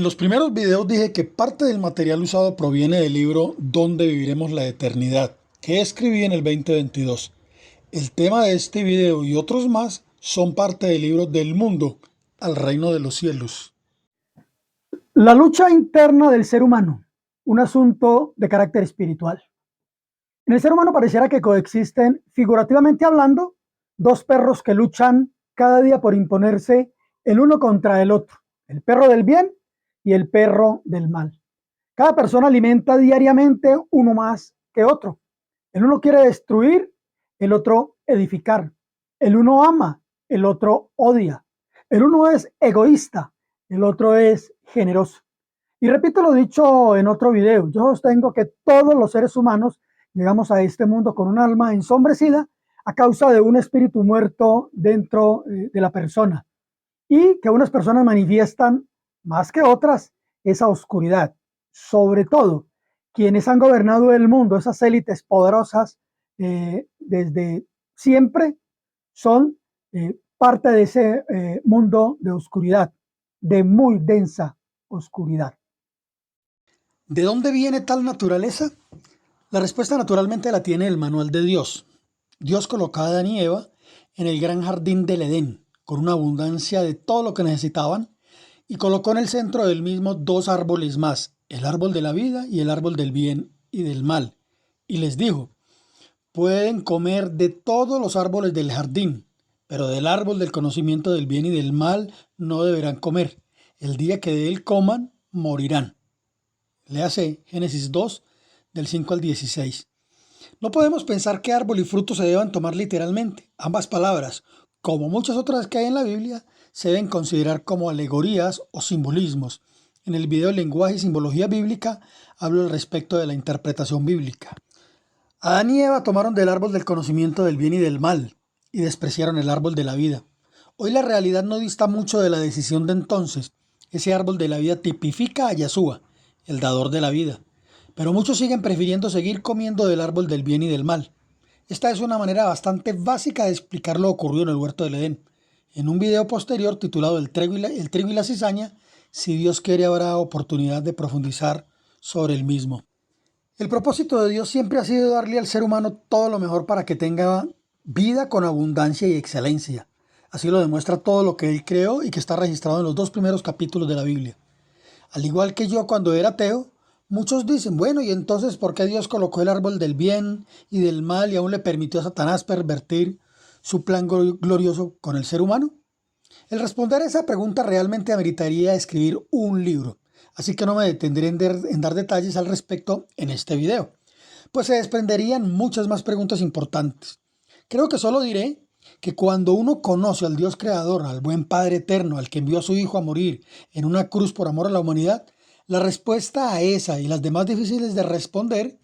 En los primeros videos dije que parte del material usado proviene del libro Dónde viviremos la eternidad, que escribí en el 2022. El tema de este video y otros más son parte del libro Del mundo al reino de los cielos. La lucha interna del ser humano, un asunto de carácter espiritual. En el ser humano pareciera que coexisten, figurativamente hablando, dos perros que luchan cada día por imponerse el uno contra el otro, el perro del bien y el perro del mal. Cada persona alimenta diariamente uno más que otro. El uno quiere destruir, el otro edificar. El uno ama, el otro odia. El uno es egoísta, el otro es generoso. Y repito lo dicho en otro video, yo sostengo que todos los seres humanos llegamos a este mundo con un alma ensombrecida a causa de un espíritu muerto dentro de la persona y que unas personas manifiestan más que otras esa oscuridad. Sobre todo, quienes han gobernado el mundo, esas élites poderosas desde siempre, son parte de ese mundo de oscuridad, de muy densa oscuridad. ¿De dónde viene tal naturaleza? La respuesta naturalmente la tiene el manual de Dios. Dios colocó a Adán y Eva en el gran jardín del Edén, con una abundancia de todo lo que necesitaban, y colocó en el centro del mismo dos árboles más, el árbol de la vida y el árbol del bien y del mal. Y les dijo, pueden comer de todos los árboles del jardín, pero del árbol del conocimiento del bien y del mal no deberán comer. El día que de él coman, morirán. Léase Génesis 2, del 5 al 16. No podemos pensar que árbol y fruto se deban tomar literalmente. Ambas palabras, como muchas otras que hay en la Biblia, se deben considerar como alegorías o simbolismos. En el video Lenguaje y Simbología Bíblica hablo al respecto de la interpretación bíblica. Adán y Eva tomaron del árbol del conocimiento del bien y del mal y despreciaron el árbol de la vida. Hoy la realidad no dista mucho de la decisión de entonces. Ese árbol de la vida tipifica a Yahshua, el dador de la vida. Pero muchos siguen prefiriendo seguir comiendo del árbol del bien y del mal. Esta es una manera bastante básica de explicar lo ocurrido en el huerto del Edén. En un video posterior titulado El trigo y la cizaña, si Dios quiere habrá oportunidad de profundizar sobre el mismo. El propósito de Dios siempre ha sido darle al ser humano todo lo mejor para que tenga vida con abundancia y excelencia. Así lo demuestra todo lo que Él creó y que está registrado en los dos primeros capítulos de la Biblia. Al igual que yo cuando era ateo, muchos dicen, bueno, ¿y entonces por qué Dios colocó el árbol del bien y del mal y aún le permitió a Satanás pervertir su plan glorioso con el ser humano? El responder a esa pregunta realmente ameritaría escribir un libro, así que no me detendré en dar detalles al respecto en este video, pues se desprenderían muchas más preguntas importantes. Creo que solo diré que cuando uno conoce al Dios creador, al buen Padre eterno, al que envió a su Hijo a morir en una cruz por amor a la humanidad, la respuesta a esa y las demás difíciles de responder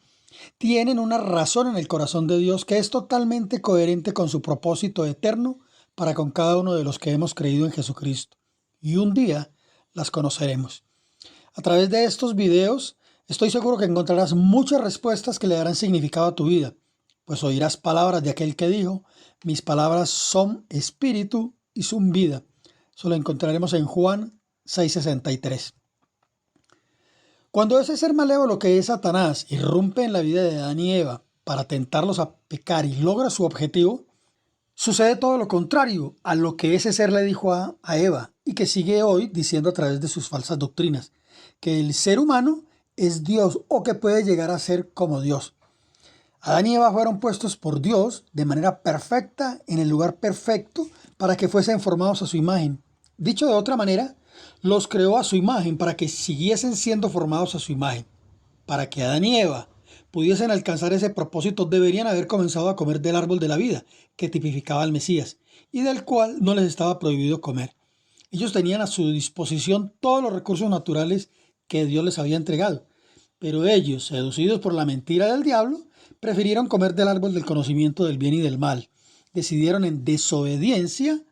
tienen una razón en el corazón de Dios que es totalmente coherente con su propósito eterno para con cada uno de los que hemos creído en Jesucristo. Y un día las conoceremos. A través de estos videos estoy seguro que encontrarás muchas respuestas que le darán significado a tu vida, pues oirás palabras de aquel que dijo, mis palabras son espíritu y son vida. Eso lo encontraremos en Juan 6:63. Cuando ese ser malévolo que es Satanás irrumpe en la vida de Adán y Eva para tentarlos a pecar y logra su objetivo, sucede todo lo contrario a lo que ese ser le dijo a Eva y que sigue hoy diciendo a través de sus falsas doctrinas, que el ser humano es Dios o que puede llegar a ser como Dios. Adán y Eva fueron puestos por Dios de manera perfecta en el lugar perfecto para que fuesen formados a su imagen. Dicho de otra manera, los creó a su imagen para que siguiesen siendo formados a su imagen. Para que Adán y Eva pudiesen alcanzar ese propósito deberían haber comenzado a comer del árbol de la vida, que tipificaba al Mesías, y del cual no les estaba prohibido comer. Ellos tenían a su disposición todos los recursos naturales que Dios les había entregado, pero ellos, seducidos por la mentira del diablo, prefirieron comer del árbol del conocimiento del bien y del mal. Decidieron en desobediencia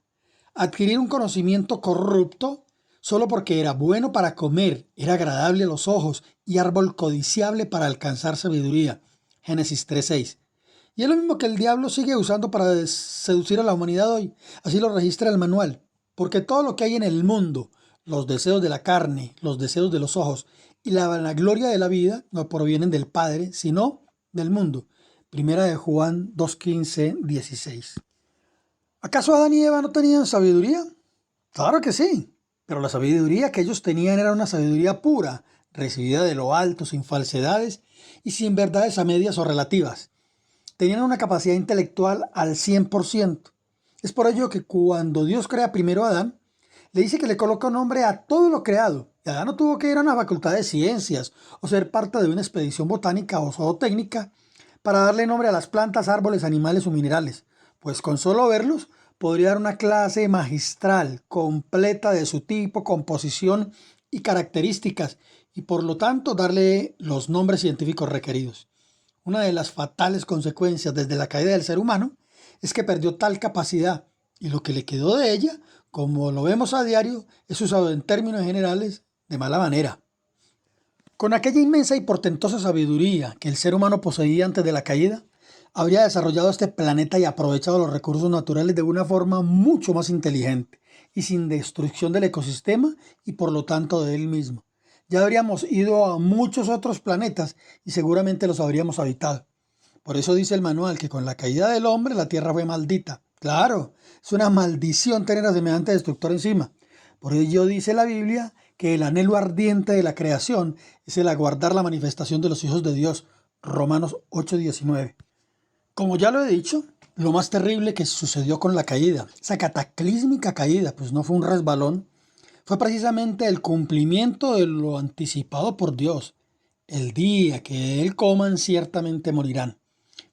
adquirir un conocimiento corrupto solo porque era bueno para comer, era agradable a los ojos y árbol codiciable para alcanzar sabiduría. Génesis 3:6. Y es lo mismo que el diablo sigue usando para seducir a la humanidad hoy. Así lo registra el manual. Porque todo lo que hay en el mundo, los deseos de la carne, los deseos de los ojos y la vanagloria de la vida no provienen del Padre, sino del mundo. Primera de Juan 2:15, 16. ¿Acaso Adán y Eva no tenían sabiduría? Claro que sí, pero la sabiduría que ellos tenían era una sabiduría pura, recibida de lo alto, sin falsedades y sin verdades a medias o relativas. Tenían una capacidad intelectual al 100%. Es por ello que cuando Dios crea primero a Adán, le dice que le coloca un nombre a todo lo creado. Y Adán no tuvo que ir a una facultad de ciencias o ser parte de una expedición botánica o zootécnica para darle nombre a las plantas, árboles, animales o minerales, pues con solo verlos podría dar una clase magistral completa de su tipo, composición y características, y por lo tanto darle los nombres científicos requeridos. Una de las fatales consecuencias desde la caída del ser humano es que perdió tal capacidad, y lo que le quedó de ella, como lo vemos a diario, es usado en términos generales de mala manera. Con aquella inmensa y portentosa sabiduría que el ser humano poseía antes de la caída, habría desarrollado este planeta y aprovechado los recursos naturales de una forma mucho más inteligente y sin destrucción del ecosistema y por lo tanto de él mismo. Ya habríamos ido a muchos otros planetas y seguramente los habríamos habitado. Por eso dice el manual que con la caída del hombre la tierra fue maldita. Claro, es una maldición tener a semejante destructor encima. Por ello dice la Biblia que el anhelo ardiente de la creación es el aguardar la manifestación de los hijos de Dios. Romanos 8:19. Como ya lo he dicho, lo más terrible que sucedió con la caída, esa cataclísmica caída, pues no fue un resbalón, fue precisamente el cumplimiento de lo anticipado por Dios. El día que él coman ciertamente morirán.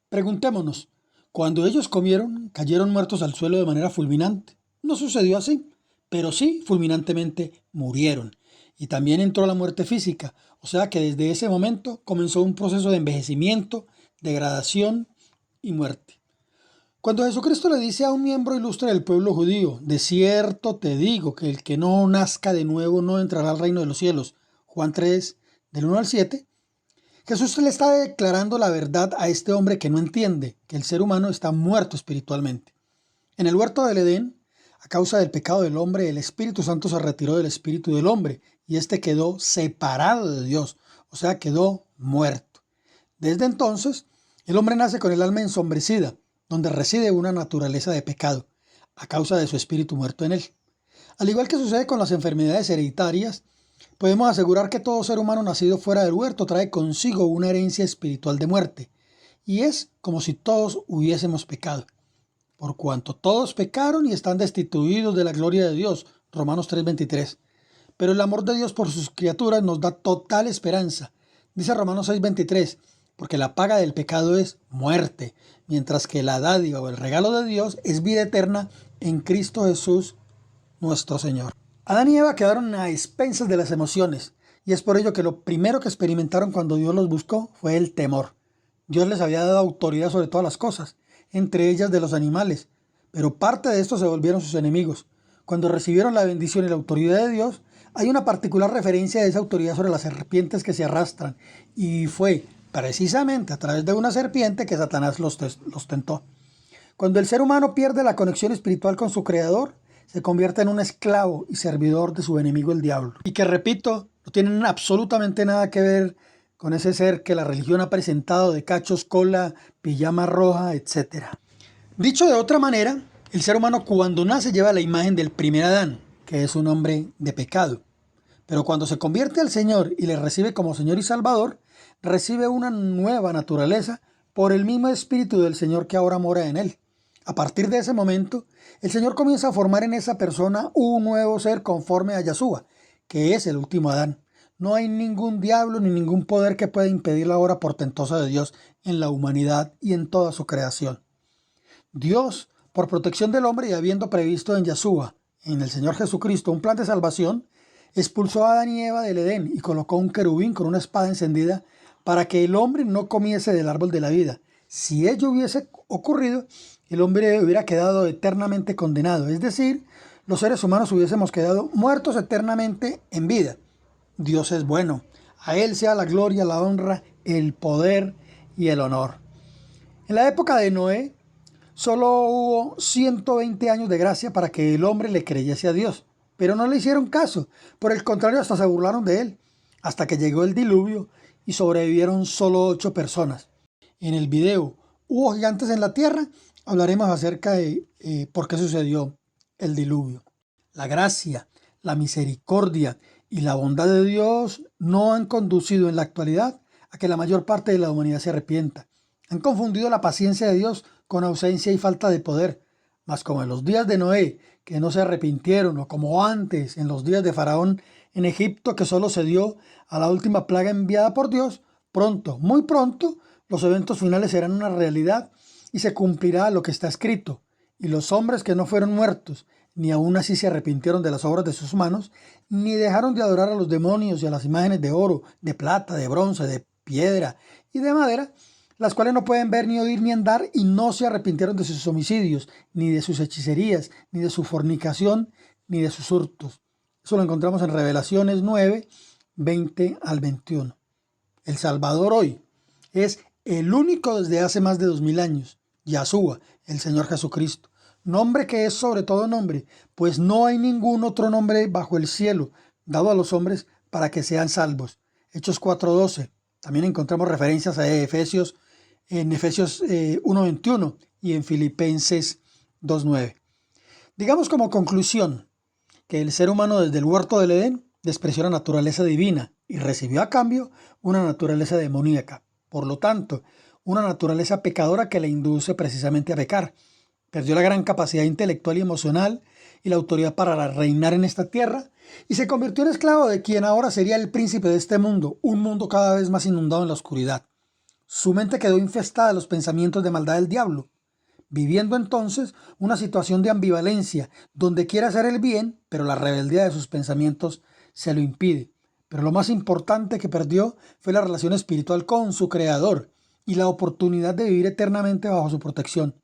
Preguntémonos, cuando ellos comieron, cayeron muertos al suelo de manera fulminante. No sucedió así, pero sí fulminantemente murieron. Y también entró la muerte física, o sea que desde ese momento comenzó un proceso de envejecimiento, degradación y muerte. Cuando Jesucristo le dice a un miembro ilustre del pueblo judío, de cierto te digo que el que no nazca de nuevo no entrará al reino de los cielos, Juan 3, del 1 al 7, Jesús le está declarando la verdad a este hombre que no entiende que el ser humano está muerto espiritualmente. En el huerto del Edén, a causa del pecado del hombre, el Espíritu Santo se retiró del espíritu del hombre y éste quedó separado de Dios, o sea, quedó muerto. Desde entonces, el hombre nace con el alma ensombrecida, donde reside una naturaleza de pecado, a causa de su espíritu muerto en él. Al igual que sucede con las enfermedades hereditarias, podemos asegurar que todo ser humano nacido fuera del huerto trae consigo una herencia espiritual de muerte, y es como si todos hubiésemos pecado. Por cuanto todos pecaron y están destituidos de la gloria de Dios, Romanos 3:23. Pero el amor de Dios por sus criaturas nos da total esperanza. Dice Romanos 6:23, porque la paga del pecado es muerte, mientras que la dádiva o el regalo de Dios es vida eterna en Cristo Jesús, nuestro Señor. Adán y Eva quedaron a expensas de las emociones, y es por ello que lo primero que experimentaron cuando Dios los buscó fue el temor. Dios les había dado autoridad sobre todas las cosas, entre ellas de los animales, pero parte de estos se volvieron sus enemigos. Cuando recibieron la bendición y la autoridad de Dios, hay una particular referencia de esa autoridad sobre las serpientes que se arrastran, y fue precisamente a través de una serpiente que Satanás los tentó. Cuando el ser humano pierde la conexión espiritual con su Creador, se convierte en un esclavo y servidor de su enemigo el diablo. Y que, repito, no tienen absolutamente nada que ver con ese ser que la religión ha presentado de cachos, cola, pijama roja, etc. Dicho de otra manera, el ser humano cuando nace lleva la imagen del primer Adán, que es un hombre de pecado. Pero cuando se convierte al Señor y le recibe como Señor y Salvador, recibe una nueva naturaleza por el mismo Espíritu del Señor que ahora mora en él. A partir de ese momento, el Señor comienza a formar en esa persona un nuevo ser conforme a Yahshua, que es el último Adán. No hay ningún diablo ni ningún poder que pueda impedir la obra portentosa de Dios en la humanidad y en toda su creación. Dios, por protección del hombre y habiendo previsto en Yahshua, en el Señor Jesucristo, un plan de salvación, expulsó a Adán y Eva del Edén y colocó un querubín con una espada encendida para que el hombre no comiese del árbol de la vida. Si ello hubiese ocurrido, el hombre hubiera quedado eternamente condenado, es decir, los seres humanos hubiésemos quedado muertos eternamente en vida. Dios es bueno, a Él sea la gloria, la honra, el poder y el honor. En la época de Noé, solo hubo 120 años de gracia para que el hombre le creyese a Dios. pero no le hicieron caso. Por el contrario, hasta se burlaron de él, hasta que llegó el diluvio y sobrevivieron solo 8 personas. En el video ¿Hubo gigantes en la tierra? Hablaremos acerca de por qué sucedió el diluvio. La gracia, la misericordia y la bondad de Dios no han conducido en la actualidad a que la mayor parte de la humanidad se arrepienta. Han confundido la paciencia de Dios con ausencia y falta de poder. Mas como en los días de Noé, que no se arrepintieron, o como antes en los días de Faraón en Egipto, que solo se dio a la última plaga enviada por Dios, pronto, muy pronto, los eventos finales serán una realidad y se cumplirá lo que está escrito. Y los hombres que no fueron muertos, ni aún así se arrepintieron de las obras de sus manos, ni dejaron de adorar a los demonios y a las imágenes de oro, de plata, de bronce, de piedra y de madera, las cuales no pueden ver, ni oír, ni andar, y no se arrepintieron de sus homicidios, ni de sus hechicerías, ni de su fornicación, ni de sus hurtos. Eso lo encontramos en Revelaciones 9, 20 al 21. El Salvador hoy es el único desde hace más de 2000 años, Yahshua, el Señor Jesucristo. Nombre que es sobre todo nombre, pues no hay ningún otro nombre bajo el cielo dado a los hombres para que sean salvos. Hechos 4:12. También encontramos referencias a Efesios, en Efesios 1:21 y en Filipenses 2:9. Digamos como conclusión que el ser humano desde el huerto del Edén despreció la naturaleza divina y recibió a cambio una naturaleza demoníaca. Por lo tanto, una naturaleza pecadora que le induce precisamente a pecar. Perdió la gran capacidad intelectual y emocional y la autoridad para reinar en esta tierra y se convirtió en esclavo de quien ahora sería el príncipe de este mundo, un mundo cada vez más inundado en la oscuridad. Su mente quedó infestada de los pensamientos de maldad del diablo, viviendo entonces una situación de ambivalencia, donde quiere hacer el bien, pero la rebeldía de sus pensamientos se lo impide. Pero lo más importante que perdió fue la relación espiritual con su Creador y la oportunidad de vivir eternamente bajo su protección.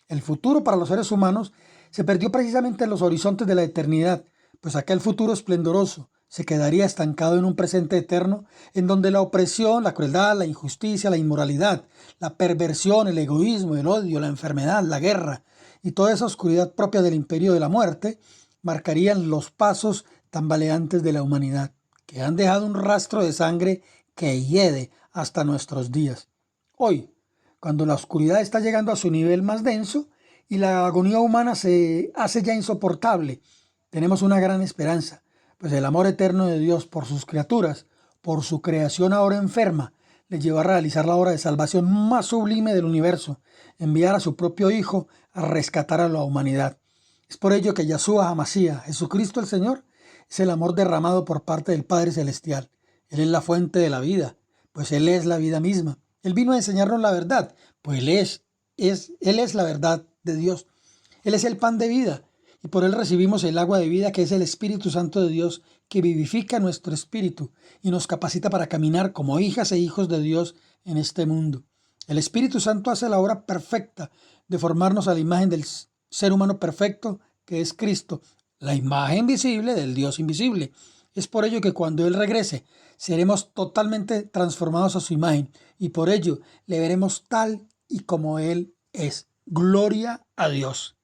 El futuro para los seres humanos se perdió precisamente en los horizontes de la eternidad, pues aquel futuro esplendoroso se quedaría estancado en un presente eterno en donde la opresión, la crueldad, la injusticia, la inmoralidad, la perversión, el egoísmo, el odio, la enfermedad, la guerra y toda esa oscuridad propia del imperio de la muerte marcarían los pasos tambaleantes de la humanidad, que han dejado un rastro de sangre que hiede hasta nuestros días. Hoy, cuando la oscuridad está llegando a su nivel más denso y la agonía humana se hace ya insoportable, tenemos una gran esperanza, pues el amor eterno de Dios por sus criaturas, por su creación ahora enferma, le llevó a realizar la obra de salvación más sublime del universo, enviar a su propio Hijo a rescatar a la humanidad. Es por ello que Yahshua HaMashiach, Jesucristo el Señor, es el amor derramado por parte del Padre Celestial. Él es la fuente de la vida, pues Él es la vida misma. Él vino a enseñarnos la verdad, pues Él es la verdad de Dios. Él es el pan de vida y por Él recibimos el agua de vida que es el Espíritu Santo de Dios que vivifica nuestro espíritu y nos capacita para caminar como hijas e hijos de Dios en este mundo. El Espíritu Santo hace la obra perfecta de formarnos a la imagen del ser humano perfecto que es Cristo, la imagen visible del Dios invisible. Es por ello que cuando Él regrese, seremos totalmente transformados a su imagen y por ello le veremos tal y como Él es. Gloria a Dios.